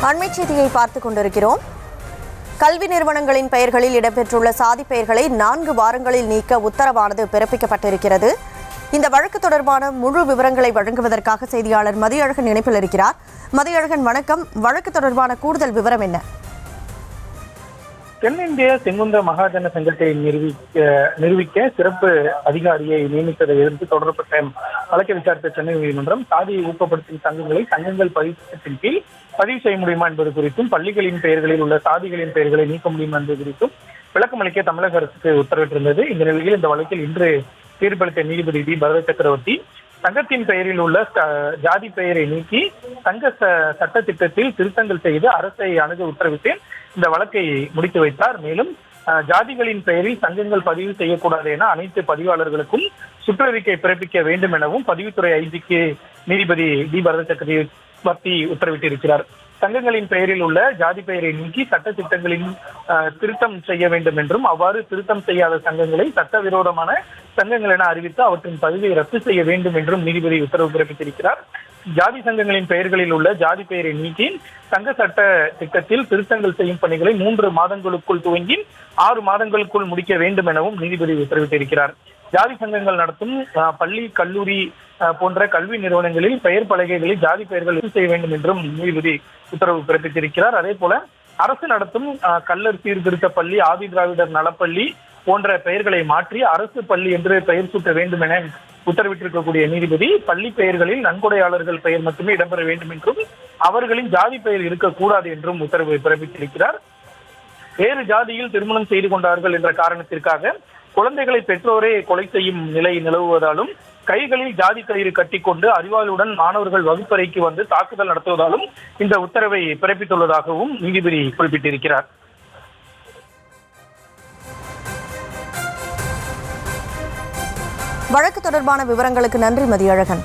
அண்மை செய்தியை பார்த்துக் கொண்டிருக்கிறோம். கல்வி நிறுவனங்களின் பெயர்களில் இடம்பெற்றுள்ள சாதி பெயர்களை 4 வாரங்களில் நீக்க உத்தரவானது பிறப்பிக்கப்பட்டிருக்கிறது. இந்த வழக்கு தொடர்பான முழு விவரங்களை வழங்குவதற்காக செய்தியாளர் மதியழகன் இணைப்பில் இருக்கிறார். மதியழகன், வணக்கம். வழக்கு தொடர்பான கூடுதல் விவரம் என்ன? தென்னிந்திய செங்குந்த மகாஜன சங்கத்தை நிரூபிக்க சிறப்பு அதிகாரியை நியமித்ததை எதிர்த்து தொடரப்பட்ட வழக்கை விசாரித்த சென்னை உயர்நீதிமன்றம் சாதியை ஊக்கப்படுத்தும் சங்கங்களை சங்கங்கள் பதிவுச்சட்டத்தின் கீழ் பதிவு செய்ய முடியுமா என்பது குறித்தும் பள்ளிகளின் பெயர்களில் உள்ள சாதிகளின் பெயர்களை நீக்க முடியுமா என்பது குறித்தும் விளக்கம் அளிக்க தமிழக அரசுக்கு உத்தரவிட்டிருந்தது. இந்த நிலையில் இந்த வழக்கில் இன்று தீர்ப்பளித்த நீதிபதி டி பரத சக்கரவர்த்தி சங்கத்தின் பெயரில் உள்ள ஜாதி பெயரை நீக்கி சங்க சட்ட திட்டத்தில் திருத்தங்கள் செய்து அரசை அணுக உத்தரவிட்டு இந்த வழக்கை முடித்து வைத்தார். மேலும் ஜாதிகளின் பெயரில் சங்கங்கள் பதிவு செய்யக்கூடாது என அனைத்து பதிவாளர்களுக்கும் சுற்றறிக்கை பிறப்பிக்க வேண்டும் எனவும் பதிவுத்துறை ஐஜிக்கு நீதிபதி டி பரத சக்கரவர்த்தி உத்தரவிட்டிருக்கிறார். சங்கங்களின் பெயரில் உள்ள ஜாதி பெயரை நீக்கி சட்ட திட்டங்களின் திருத்தம் செய்ய வேண்டும் என்றும் அவ்வாறு திருத்தம் செய்யாத சங்கங்களை சட்டவிரோதமான சங்கங்கள் என அறிவித்து அவற்றின் பதிவை ரத்து செய்ய வேண்டும் என்றும் நீதிபதி உத்தரவு பிறப்பித்திருக்கிறார். ஜாதி சங்கங்களின் பெயர்களில் உள்ள ஜாதி பெயரை நீக்கி சங்க சட்ட திட்டத்தில் திருத்தங்கள் செய்யும் பணிகளை 3 மாதங்களுக்குள் துவங்கி 6 மாதங்களுக்குள் முடிக்க வேண்டும் எனவும் நீதிபதி உத்தரவிட்டிருக்கிறார். ஜாதி சங்கங்கள் நடத்தும் பள்ளி, கல்லூரி போன்ற கல்வி நிறுவனங்களில் பெயர் பலகைகளில் ஜாதி பெயர்கள் செய்ய வேண்டும் என்றும் நீதிபதி உத்தரவு பிறப்பித்திருக்கிறார். அதே போல அரசு நடத்தும் கல்லர் சீர்திருத்த பள்ளி, ஆதி திராவிடர் நலப்பள்ளி போன்ற பெயர்களை மாற்றி அரசு பள்ளி என்று பெயர் சூட்ட வேண்டும் என உத்தரவிட்டிருக்கக்கூடிய நீதிபதி பள்ளி பெயர்களில் நன்கொடையாளர்கள் பெயர் மட்டுமே இடம்பெற வேண்டும் என்றும் அவர்களின் ஜாதி பெயர் இருக்கக்கூடாது என்றும் உத்தரவு பிறப்பித்திருக்கிறார். வேறு ஜாதியில் திருமணம் செய்து கொண்டார்கள் என்ற காரணத்திற்காக குழந்தைகளை பெற்றோரே கொலை செய்யும் நிலை நிலவுவதாலும் கைகளில் ஜாதி கயிறு கட்டிக்கொண்டு அறிவாளுடன் மாணவர்கள் வகுப்பறைக்கு வந்து தாக்குதல் நடத்துவதாலும் இந்த உத்தரவை பிறப்பித்துள்ளதாகவும் நீதிபதி குறிப்பிட்டிருக்கிறார். வழக்கு தொடர்பான விவரங்களுக்கு நன்றி மதியழகன்.